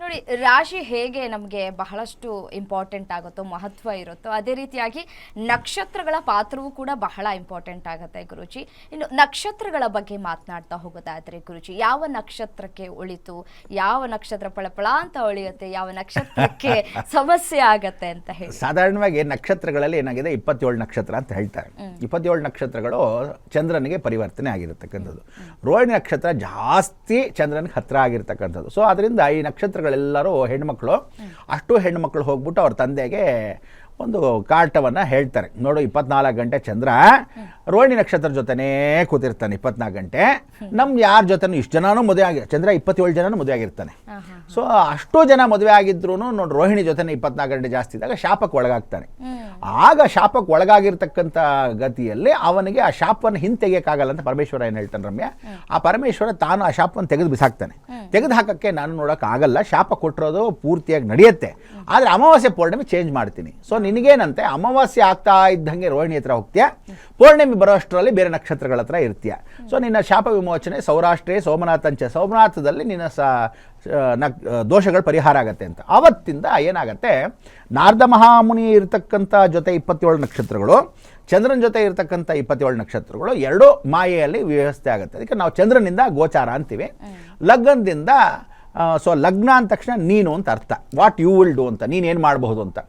ನೋಡಿ, ರಾಶಿ ಹೇಗೆ ನಮಗೆ ಬಹಳಷ್ಟು ಇಂಪಾರ್ಟೆಂಟ್ ಆಗುತ್ತೋ, ಮಹತ್ವ ಇರುತ್ತೋ, ಅದೇ ರೀತಿಯಾಗಿ ನಕ್ಷತ್ರಗಳ ಪಾತ್ರವೂ ಕೂಡ ಬಹಳ ಇಂಪಾರ್ಟೆಂಟ್ ಆಗುತ್ತೆ ಗುರುಜಿ. ಇನ್ನು ನಕ್ಷತ್ರಗಳ ಬಗ್ಗೆ ಮಾತನಾಡ್ತಾ ಹೋಗೋದಾದ್ರೆ ಗುರುಜಿ, ಯಾವ ನಕ್ಷತ್ರಕ್ಕೆ ಒಳಿತು, ಯಾವ ನಕ್ಷತ್ರ ಪಳಪಳ ಅಂತ ಒಳಿಯುತ್ತೆ, ಯಾವ ನಕ್ಷತ್ರಕ್ಕೆ ಸಮಸ್ಯೆ ಆಗತ್ತೆ ಅಂತ ಹೇಳಿ. ಸಾಧಾರಣವಾಗಿ ನಕ್ಷತ್ರಗಳಲ್ಲಿ ಏನಾಗಿದೆ, 27 ನಕ್ಷತ್ರ ಅಂತ ಹೇಳ್ತಾರೆ. 27 ನಕ್ಷತ್ರಗಳು ಚಂದ್ರನಿಗೆ ಪರಿವರ್ತನೆ ಆಗಿರತಕ್ಕಂಥದ್ದು. ರೋಹಿಣಿ ನಕ್ಷತ್ರ ಜಾಸ್ತಿ ಚಂದ್ರನಿಗೆ ಹತ್ತಿರ ಆಗಿರ್ತಕ್ಕಂಥದ್ದು. ಸೊ ಅದರಿಂದ ಈ ನಕ್ಷತ್ರಗಳೆಲ್ಲರೂ ಹೆಣ್ಮಕ್ಳು, ಅಷ್ಟು ಹೆಣ್ಮಕ್ಳು ಹೋಗ್ಬಿಟ್ಟು ಅವ್ರ ತಂದೆಗೆ ಒಂದು ಕಾಟವನ್ನು ಹೇಳ್ತಾರೆ. ನೋಡು, 24 ಗಂಟೆ ಚಂದ್ರ ರೋಹಿಣಿ ನಕ್ಷತ್ರ ಜೊತೆನೇ ಕೂತಿರ್ತಾನೆ 24 ಗಂಟೆ. ಯಾರ ಜೊತೆನೂ ಇಷ್ಟು ಜನನೂ ಮದುವೆ ಆಗಿ, ಚಂದ್ರ 27 ಜನನೂ ಮದುವೆ ಆಗಿರ್ತಾನೆ. ಸೊ ಅಷ್ಟು ಜನ ಮದುವೆ ಆಗಿದ್ರು ನೋಡಿ, ರೋಹಿಣಿ ಜೊತೆನೇ 24 ಗಂಟೆ ಜಾಸ್ತಿ ಇದ್ದಾಗ ಶಾಪಕ್ಕೆ ಒಳಗಾಗ್ತಾನೆ. ಆಗ ಶಾಪಕ್ಕೆ ಒಳಗಾಗಿರ್ತಕ್ಕಂಥ ಗತಿಯಲ್ಲಿ ಅವನಿಗೆ ಆ ಶಾಪವನ್ನು ಹಿಂತೆಗೆಯಕ್ಕಾಗಲ್ಲ ಅಂತ ಪರಮೇಶ್ವರ ಏನು ಹೇಳ್ತಾನೆ ರಮ್ಯ. ಆ ಪರಮೇಶ್ವರ ತಾನು ಆ ಶಾಪವನ್ನು ತೆಗೆದು ಬಿಸಾಕ್ತಾನೆ. ತೆಗೆದು ಹಾಕಕ್ಕೆ ನಾನು ನೋಡೋಕ್ಕಾಗಲ್ಲ, ಶಾಪ ಕೊಟ್ಟಿರೋದು ಪೂರ್ತಿಯಾಗಿ ನಡೆಯುತ್ತೆ, ಆದರೆ ಅಮಾವಾಸ್ಯೆ ಪೌರ್ಣಿಮೆ ಚೇಂಜ್ ಮಾಡ್ತೀನಿ. ಸೊ ನಿನಗೇನಂತೆ, ಅಮಾವಾಸ್ಯೆ ಆಗ್ತಾ ಇದ್ದಂಗೆ ರೋಹಿಣಿ ಹತ್ರ ಹೋಗ್ತೀಯ, ಪೌರ್ಣಿಮೆ ಬರೋ ಅಷ್ಟರಲ್ಲಿ ಬೇರೆ ನಕ್ಷತ್ರಗಳ ಹತ್ರ ಇರ್ತೀಯ. ಸೊ ನಿನ್ನ ಶಾಪ ವಿಮೋಚನೆ ಸೌರಾಷ್ಟ್ರೇ ಸೋಮನಾಥಂಚ, ಸೋಮನಾಥದಲ್ಲಿ ನಿನ್ನ ದೋಷಗಳು ಪರಿಹಾರ ಆಗತ್ತೆ ಅಂತ. ಆವತ್ತಿಂದ ಏನಾಗತ್ತೆ, ನಾರದ ಮಹಾಮುನಿ ಇರತಕ್ಕಂಥ ಜೊತೆ 27 ನಕ್ಷತ್ರಗಳು, ಚಂದ್ರನ ಜೊತೆ ಇರತಕ್ಕಂಥ 27 ನಕ್ಷತ್ರಗಳು ಎರಡೂ ಮಾಯೆಯಲ್ಲಿ ವ್ಯವಸ್ಥೆ ಆಗುತ್ತೆ. ಅದಕ್ಕೆ ನಾವು ಚಂದ್ರನಿಂದ ಗೋಚಾರ ಅಂತೀವಿ. ಲಗ್ನದಿಂದ ಸೊ ಲಗ್ನ ಅಂದ ತಕ್ಷಣ ನೀನು ಅಂತ ಅರ್ಥ, ವಾಟ್ ಯು ವಿಲ್ ಡೂ ಅಂತ, ನೀನೇನು ಮಾಡಬಹುದು ಅಂತ.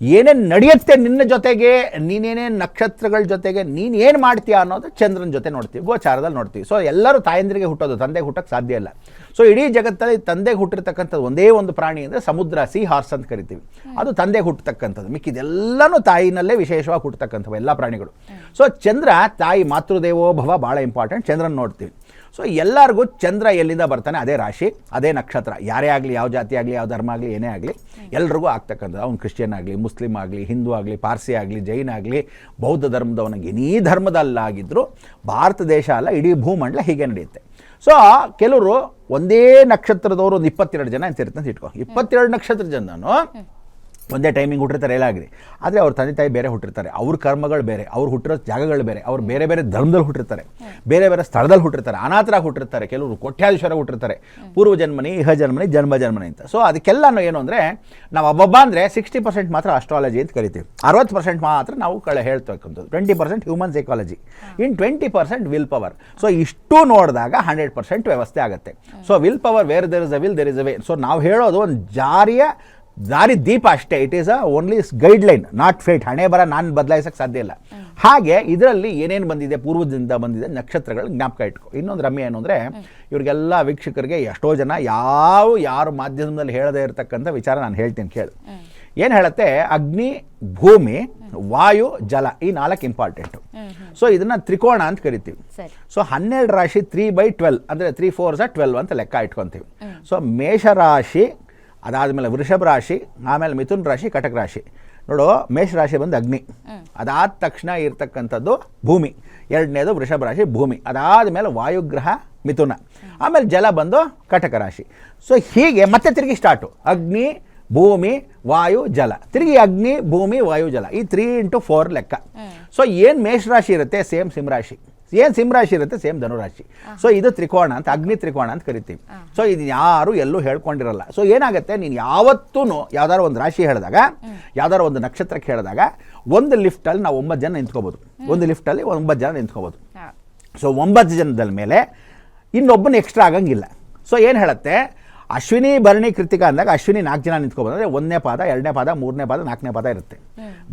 ಏನೇನು ನಡೆಯುತ್ತೆ ನಿನ್ನ ಜೊತೆಗೆ, ನೀನೇನೇನು ನಕ್ಷತ್ರಗಳ ಜೊತೆಗೆ ನೀನು ಏನು ಮಾಡ್ತೀಯಾ ಅನ್ನೋದು ಚಂದ್ರನ ಜೊತೆ ನೋಡ್ತೀವಿ, ಗೋಚಾರದಲ್ಲಿ ನೋಡ್ತೀವಿ. ಸೊ ಎಲ್ಲರೂ ತಾಯಂದ್ರಿಗೆ ಹುಟ್ಟೋದು, ತಂದೆಗೆ ಹುಟ್ಟಕ್ಕೆ ಸಾಧ್ಯ ಇಲ್ಲ. ಸೊ ಇಡೀ ಜಗತ್ತಲ್ಲಿ ತಂದೆಗೆ ಹುಟ್ಟಿರ್ತಕ್ಕಂಥದ್ದು ಒಂದೇ ಒಂದು ಪ್ರಾಣಿ ಅಂದರೆ ಸಮುದ್ರ, ಸಿ ಹಾರ್ಸ್ ಅಂತ ಕರಿತೀವಿ. ಅದು ತಂದೆಗೆ ಹುಟ್ಟತಕ್ಕಂಥದ್ದು. ಮಿಕ್ಕಿದೆಲ್ಲನೂ ತಾಯಿನಲ್ಲೇ ವಿಶೇಷವಾಗಿ ಹುಟ್ಟತಕ್ಕಂಥವು ಎಲ್ಲ ಪ್ರಾಣಿಗಳು. ಸೊ ಚಂದ್ರ ತಾಯಿ, ಮಾತೃದೇವೋ ಭವ ಭಾಳ ಇಂಪಾರ್ಟೆಂಟ್. ಚಂದ್ರನ ನೋಡ್ತೀವಿ. ಸೊ ಎಲ್ಲರಿಗೂ ಚಂದ್ರ ಎಲ್ಲಿಂದ ಬರ್ತಾನೆ ಅದೇ ರಾಶಿ, ಅದೇ ನಕ್ಷತ್ರ. ಯಾರೇ ಆಗಲಿ, ಯಾವ ಜಾತಿ ಆಗಲಿ, ಯಾವ ಧರ್ಮ ಆಗಲಿ, ಏನೇ ಆಗಲಿ, ಎಲ್ರಿಗೂ ಆಗ್ತಕ್ಕಂಥದ್ದು. ಅವ್ನು ಕ್ರಿಶ್ಚಿಯನ್ ಆಗಲಿ, ಮುಸ್ಲಿಮ್ ಆಗಲಿ, ಹಿಂದೂ ಆಗಲಿ, ಪಾರ್ಸಿ ಆಗಲಿ, ಜೈನ ಆಗಲಿ, ಬೌದ್ಧ ಧರ್ಮದವನಿಗೆ ಎನೀ ಧರ್ಮದಲ್ಲಾಗಿದ್ದರೂ ಭಾರತ ದೇಶ ಅಲ್ಲ, ಇಡೀ ಭೂಮಂಡಲ ಹೀಗೆ ನಡೆಯುತ್ತೆ. ಸೊ ಕೆಲವರು ಒಂದೇ ನಕ್ಷತ್ರದವರು ಒಂದು 22 ಜನ ಅಂತ ಇರುತ್ತೆ ಅಂತ ಇಟ್ಕೊ. 22 ನಕ್ಷತ್ರ ಜನನು ಒಂದೇ ಟೈಮಿಂಗ್ ಹುಟ್ಟಿರ್ತಾರೆ ಎಲ್ಲಾಗಲಿ. ಆದರೆ ಅವ್ರ ತಂದೆ ತಾಯಿ ಬೇರೆ ಹುಟ್ಟಿರ್ತಾರೆ, ಅವ್ರ ಕರ್ಮಗಳು ಬೇರೆ, ಅವ್ರು ಹುಟ್ಟಿರೋ ಜಾಗಗಳು ಬೇರೆ, ಅವ್ರು ಬೇರೆ ಬೇರೆ ಧರ್ಮದಲ್ಲಿ ಹುಟ್ಟಿರ್ತಾರೆ, ಬೇರೆ ಬೇರೆ ಸ್ಥಳದಲ್ಲಿ ಹುಟ್ಟಿರ್ತಾರೆ, ಅನಾಥರಾಗಿ ಹುಟ್ಟಿರ್ತಾರೆ, ಕೆಲವರು ಕೋಟ್ಯಾಧೀಶ್ವರ ಹುಟ್ಟಿರ್ತಾರೆ, ಪೂರ್ವ ಜನ್ಮನಿ, ಇಹ ಜನ್ಮನಿ, ಜನ್ಮ ಜನ್ಮನಿ ಅಂತ. ಸೊ ಅದಕ್ಕೆಲ್ಲನೂ ಏನು ಅಂದರೆ, ನಾವು ಒಬ್ಬೊಬ್ಬ ಅಂದರೆ 60% ಮಾತ್ರ ಅಸ್ಟ್ರಾಲಜಿ ಅಂತ ಕರಿತೀವಿ, 60% ಮಾತ್ರ ನಾವು ಹೇಳ್ತಕ್ಕಂಥದ್ದು, 20% human psychology, in 20% will power. So ಇಷ್ಟು ನೋಡಿದಾಗ 100% ವ್ಯವಸ್ಥೆ ಆಗುತ್ತೆ. So will power, where there is a will there is a way. So ನಾವು ಹೇಳೋದು ಒಂದು ದಾರಿ ದೀಪ ಅಷ್ಟೇ. It is a only guideline, not fate. ಹಣೆ ಬರ ನಾನು ಬದಲಾಯಿಸೋಕ್ಕೆ ಸಾಧ್ಯ ಇಲ್ಲ. ಹಾಗೆ ಇದರಲ್ಲಿ ಏನೇನು ಬಂದಿದೆ, ಪೂರ್ವದಿಂದ ಬಂದಿದೆ ನಕ್ಷತ್ರಗಳು ಜ್ಞಾಪಕ ಇಟ್ಕೊ. ಇನ್ನೊಂದು ರಮ್ಯ ಏನು ಅಂದರೆ, ಇವರಿಗೆಲ್ಲ ವೀಕ್ಷಕರಿಗೆ ಎಷ್ಟೋ ಜನ ಯಾರು ಮಾಧ್ಯಮದಲ್ಲಿ ಹೇಳದೇ ಇರತಕ್ಕಂಥ ವಿಚಾರ ನಾನು ಹೇಳ್ತೀನಿ ಕೇಳು. ಏನು ಹೇಳುತ್ತೆ, ಅಗ್ನಿ, ಭೂಮಿ, ವಾಯು, ಜಲ, ಈ 4 ಇಂಪಾರ್ಟೆಂಟು. ಸೊ ಇದನ್ನು ತ್ರಿಕೋಣ ಅಂತ ಕರಿತೀವಿ. ಸೊ 12 ರಾಶಿ 3/12 ಅಂದರೆ 3 4 12 ಅಂತ ಲೆಕ್ಕ ಇಟ್ಕೊತೀವಿ. ಸೊ ಮೇಷರಾಶಿ, ಅದಾದಮೇಲೆ ವೃಷಭ ರಾಶಿ, ಆಮೇಲೆ ಮಿಥುನ್ ರಾಶಿ, ಕಟಕ ರಾಶಿ. ನೋಡು, ಮೇಷರಾಶಿ ಬಂದು ಅಗ್ನಿ, ಅದಾದ ತಕ್ಷಣ ಇರ್ತಕ್ಕಂಥದ್ದು ಭೂಮಿ, ಎರಡನೇದು ವೃಷಭ ರಾಶಿ ಭೂಮಿ, ಅದಾದಮೇಲೆ ವಾಯುಗ್ರಹ ಮಿಥುನ, ಆಮೇಲೆ ಜಲ ಬಂದು ಕಟಕ ರಾಶಿ. ಸೊ ಹೀಗೆ ಮತ್ತೆ ತಿರುಗಿ ಸ್ಟಾರ್ಟು, ಅಗ್ನಿ, ಭೂಮಿ, ವಾಯು, ಜಲ, ತಿರುಗಿ ಅಗ್ನಿ, ಭೂಮಿ, ವಾಯು, ಜಲ, ಈ 3 into 4 ಲೆಕ್ಕ. ಸೊ ಏನು ಮೇಷರಾಶಿ ಇರುತ್ತೆ ಸೇಮ್ ಸಿಂಹರಾಶಿ, ಏನು ಸಿಂಹರಾಶಿ ಇರುತ್ತೆ ಸೇಮ್ ಧನುರಾಶಿ. ಸೊ ಇದು ತ್ರಿಕೋಣ ಅಂತ, ಅಗ್ನಿ ತ್ರಿಕೋಣ ಅಂತ ಕರಿತೀವಿ. ಸೊ ಇದು ಯಾರು ಎಲ್ಲೂ ಹೇಳ್ಕೊಂಡಿರಲ್ಲ. ಸೊ ಏನಾಗುತ್ತೆ, ನೀನು ಯಾವತ್ತೂ ಯಾವ್ದಾರು ಒಂದು ರಾಶಿ ಹೇಳಿದಾಗ, ಯಾವ್ದಾರು ಒಂದು ನಕ್ಷತ್ರಕ್ಕೆ ಹೇಳಿದಾಗ, ಒಂದು ಲಿಫ್ಟಲ್ಲಿ ನಾವು 9 ಜನ ನಿಂತ್ಕೋಬೋದು, ಒಂದು ಲಿಫ್ಟಲ್ಲಿ 9 ಜನ ನಿಂತ್ಕೋಬೋದು. ಸೊ 9 ಜನದ ಮೇಲೆ ಇನ್ನೊಬ್ಬನ ಎಕ್ಸ್ಟ್ರಾ ಆಗಂಗಿಲ್ಲ. ಸೊ ಏನು ಹೇಳುತ್ತೆ, ಅಶ್ವಿನಿ, ಭರಣಿ, ಕೃತಿಕ ಅಂದಾಗ ಅಶ್ವಿನಿ 4 ಜನ ನಿಂತ್ಕೋಬೋದು. ಅಂದರೆ 1ನೇ ಪಾದ, 2ನೇ ಪಾದ, 3ನೇ ಪಾದ, 4ನೇ ಪಾದ ಇರುತ್ತೆ.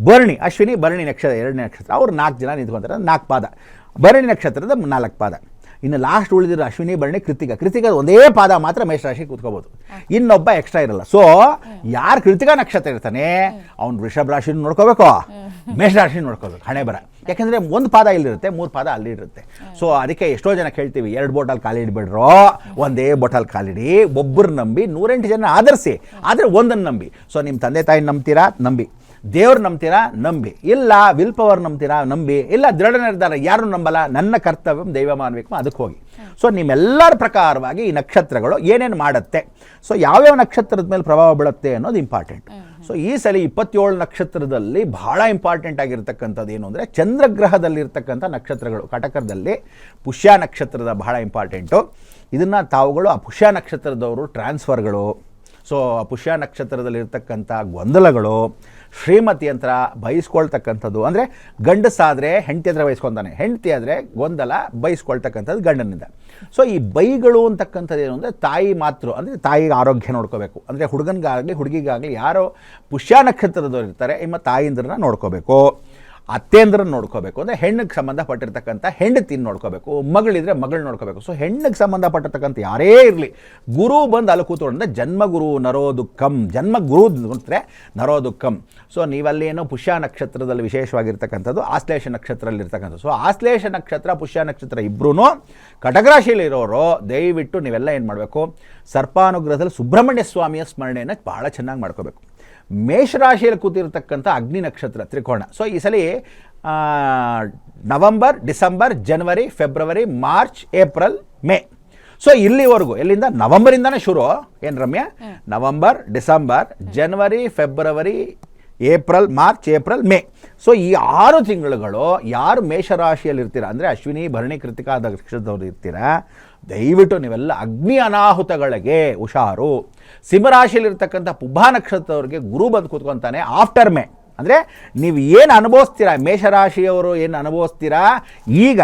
ಭರಣಿ, ಅಶ್ವಿನಿ, ಭರಣಿ ನಕ್ಷತ್ರ 2ನೇ ನಕ್ಷತ್ರ, ಅವ್ರು 4 ಜನ ನಿಂತ್ಕೊತಾರೆ, 4 ಪಾದ. ಭರಣಿ ನಕ್ಷತ್ರದ 4 ಪಾದ. ಇನ್ನು ಲಾಸ್ಟ್ ಉಳಿದಿರೋ ಅಶ್ವಿನಿ, ಭರಣಿ, ಕೃತಿಕ ಒಂದೇ ಪಾದ ಮಾತ್ರ ಮೇಷರಾಶಿ ಕೂತ್ಕೋಬೋದು, ಇನ್ನೊಬ್ಬ ಎಕ್ಸ್ಟ್ರಾ ಇರಲ್ಲ. ಸೊ ಯಾರು ಕೃತಿಕ ನಕ್ಷತ್ರ ಇರ್ತಾನೆ ಅವ್ನು ವೃಷಭ ರಾಶಿನ ನೋಡ್ಕೋಬೇಕು, ಮೇಷರಾಶಿ ನೋಡ್ಕೋಬೇಕು, ಹಣೆ ಬರ. ಯಾಕೆಂದರೆ 1 ಪಾದ ಇಲ್ಲಿರುತ್ತೆ, 3 ಪಾದ ಅಲ್ಲಿರುತ್ತೆ. ಸೊ ಅದಕ್ಕೆ ಎಷ್ಟೋ ಜನ ಕೇಳ್ತೀವಿ, 2 ಬೋಟಲ್ ಕಾಲಿಡ್ಬಿಡ್ರೋ, ಒಂದೇ ಬೋಟಲ್ ಕಾಲಿಡಿ, ಒಬ್ಬರು ನಂಬಿ 108 ಜನ ಆಧರಿಸಿ, ಆದರೆ ಒಂದನ್ನು ನಂಬಿ. ಸೊ ನಿಮ್ಮ ತಂದೆ ತಾಯಿ ನಂಬ್ತೀರಾ, ನಂಬಿ. ದೇವ್ರು ನಂಬ್ತೀರಾ, ನಂಬಿ. ಇಲ್ಲ ವಿಲ್ ಪವರ್ ನಂಬ್ತೀರಾ, ನಂಬಿ. ಇಲ್ಲ ದೃಢ ನಿರ್ಧಾರ, ಯಾರು ನಂಬಲ್ಲ, ನನ್ನ ಕರ್ತವ್ಯ ದೈವ ಮಾನ್ಬೇಕು, ಅದಕ್ಕೆ ಹೋಗಿ. ಸೊ ನಿಮ್ಮೆಲ್ಲರ ಪ್ರಕಾರವಾಗಿ ಈ ನಕ್ಷತ್ರಗಳು ಏನೇನು ಮಾಡುತ್ತೆ, ಸೊ ಯಾವ್ಯಾವ ನಕ್ಷತ್ರದ ಮೇಲೆ ಪ್ರಭಾವ ಬೀಳುತ್ತೆ ಅನ್ನೋದು ಇಂಪಾರ್ಟೆಂಟ್. ಸೊ ಈ ಸಲ 27 ನಕ್ಷತ್ರದಲ್ಲಿ ಬಹಳ ಇಂಪಾರ್ಟೆಂಟ್ ಆಗಿರ್ತಕ್ಕಂಥದ್ದು ಏನು ಅಂದರೆ, ಚಂದ್ರಗ್ರಹದಲ್ಲಿರ್ತಕ್ಕಂಥ ನಕ್ಷತ್ರಗಳು. ಕಟಕದಲ್ಲಿ ಪುಷ್ಯ ನಕ್ಷತ್ರದ ಬಹಳ ಇಂಪಾರ್ಟೆಂಟು. ಇದನ್ನು ತಾವುಗಳು ಆ ಪುಷ್ಯ ನಕ್ಷತ್ರದವರು ಟ್ರಾನ್ಸ್ಫರ್ಗಳು, ಸೊ ಪುಷ್ಯ ನಕ್ಷತ್ರದಲ್ಲಿರ್ತಕ್ಕಂಥ ಗೊಂದಲಗಳು, ಶ್ರೀಮತಿ ಅಂತ ಬಯಸ್ಕೊಳ್ತಕ್ಕಂಥದ್ದು, ಅಂದರೆ ಗಂಡಸಾದರೆ ಹೆಂಡತಿ ಹತ್ರ ಬಯಸ್ಕೊತಾನೆ, ಹೆಂಡತಿ ಆದರೆ ಗೊಂದಲ ಬಯಸ್ಕೊಳ್ತಕ್ಕಂಥದ್ದು ಗಂಡನಿಂದ. ಸೊ ಈ ಬೈಗಳು ಅಂತಕ್ಕಂಥದ್ದು ಏನು ಅಂದರೆ ತಾಯಿ ಮಾತೃ, ಅಂದರೆ ತಾಯಿಗೆ ಆರೋಗ್ಯ ನೋಡ್ಕೋಬೇಕು. ಅಂದರೆ ಹುಡುಗನಿಗಾಗಲಿ ಹುಡುಗಿಗಾಗಲಿ ಯಾರೋ ಪುಷ್ಯ ನಕ್ಷತ್ರದವ್ರು ಇರ್ತಾರೆ ನಿಮ್ಮ ತಾಯಿಂದ್ರನ್ನ ನೋಡ್ಕೋಬೇಕು, ಅತ್ತೇಂದ್ರನ್ನ ನೋಡ್ಕೋಬೇಕು. ಅಂದರೆ ಹೆಣ್ಣಿಗೆ ಸಂಬಂಧಪಟ್ಟಿರ್ತಕ್ಕಂಥ ಹೆಂಡತಿನ ನೋಡ್ಕೋಬೇಕು, ಮಗಳಿದ್ರೆ ಮಗಳು ನೋಡ್ಕೋಬೇಕು. ಸೊ ಹೆಣ್ಣಿಗೆ ಸಂಬಂಧಪಟ್ಟಿರ್ತಕ್ಕಂಥ ಯಾರೇ ಇರಲಿ, ಗುರು ಬಂದು ಅಲ್ಲಿ ಕೂತ್ಕೊಂಡ್ರೆ ಜನ್ಮಗುರು ನರೋ ದುಃಖಂ, ಜನ್ಮಗುರು ಅಂದರೆ ನರೋ ದುಃಖಂ. ಸೊ ನೀವಲ್ಲೇನೋ ಪುಷ್ಯ ನಕ್ಷತ್ರದಲ್ಲಿ ವಿಶೇಷವಾಗಿರ್ತಕ್ಕಂಥದ್ದು ಆಶ್ಲೇಷ ನಕ್ಷತ್ರದಲ್ಲಿರ್ತಕ್ಕಂಥದ್ದು. ಸೊ ಆಶ್ಲೇಷ ನಕ್ಷತ್ರ ಪುಷ್ಯ ನಕ್ಷತ್ರ ಇಬ್ಬರೂ ಕಟಕರಾಶಿಯಲ್ಲಿರೋರು ದಯವಿಟ್ಟು ನೀವೆಲ್ಲ ಏನು ಮಾಡಬೇಕು, ಸರ್ಪಾನುಗ್ರಹದಲ್ಲಿ ಸುಬ್ರಹ್ಮಣ್ಯ ಸ್ವಾಮಿಯ ಸ್ಮರಣೆಯನ್ನು ಭಾಳ ಚೆನ್ನಾಗಿ ಮಾಡ್ಕೋಬೇಕು. ಮೇಷರಾಶಿಯಲ್ಲಿ ಕೂತಿರ್ತಕ್ಕಂಥ ಅಗ್ನಿ ನಕ್ಷತ್ರ ತ್ರಿಕೋಣ. ಸೊ ಈ ಸಲ ನವಂಬರ್, ಡಿಸೆಂಬರ್, ಜನವರಿ, February, March, April, May. So ಇಲ್ಲಿವರೆಗೂ ಎಲ್ಲಿಂದ ನವಂಬರಿಂದನೇ ಶುರು ಏನು ರಮ್ಯ, ನವಂಬರ್, ಡಿಸೆಂಬರ್, ಜನವರಿ, February, April, March, April, May. So ಈ 6 ತಿಂಗಳುಗಳು ಯಾರು ಮೇಷರಾಶಿಯಲ್ಲಿ ಇರ್ತೀರ, ಅಂದರೆ ಅಶ್ವಿನಿ, ಭರಣಿ, ಕೃತಿಕಾ ನಕ್ಷತ್ರದವ್ರು ಇರ್ತೀರ, ದಯವಿಟ್ಟು ನೀವೆಲ್ಲ ಅಗ್ನಿ ಅನಾಹುತಗಳಿಗೆ ಹುಷಾರು. ಸಿಂಹರಾಶಿಯಲ್ಲಿರ್ತಕ್ಕಂಥ ಪುಬ್ಬಾ ನಕ್ಷತ್ರದವ್ರಿಗೆ ಗುರು ಬಂದು ಕೂತ್ಕೊತಾನೆ ಆಫ್ಟರ್ ಮೇ. ಅಂದರೆ ನೀವು ಏನು ಅನುಭವಿಸ್ತೀರಾ, ಮೇಷರಾಶಿಯವರು ಏನು ಅನುಭವಿಸ್ತೀರಾ ಈಗ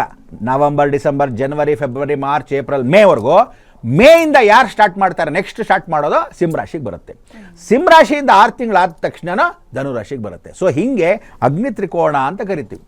ನವಂಬರ್, ಡಿಸೆಂಬರ್, ಜನವರಿ, ಫೆಬ್ರವರಿ, ಮಾರ್ಚ್, ಏಪ್ರಿಲ್, ಮೇವರೆಗೂ, ಮೇಯಿಂದ ಯಾರು ಸ್ಟಾರ್ಟ್ ಮಾಡ್ತಾರೆ, ನೆಕ್ಸ್ಟ್ ಸ್ಟಾರ್ಟ್ ಮಾಡೋದು ಸಿಂಹರಾಶಿಗೆ ಬರುತ್ತೆ. ಸಿಂಹರಾಶಿಯಿಂದ 6 ತಿಂಗಳಾದ ತಕ್ಷಣ ಧನುರಾಶಿಗೆ ಬರುತ್ತೆ. ಸೊ ಹೀಗೆ ಅಗ್ನಿ ತ್ರಿಕೋಣ ಅಂತ ಕರಿತೀವಿ.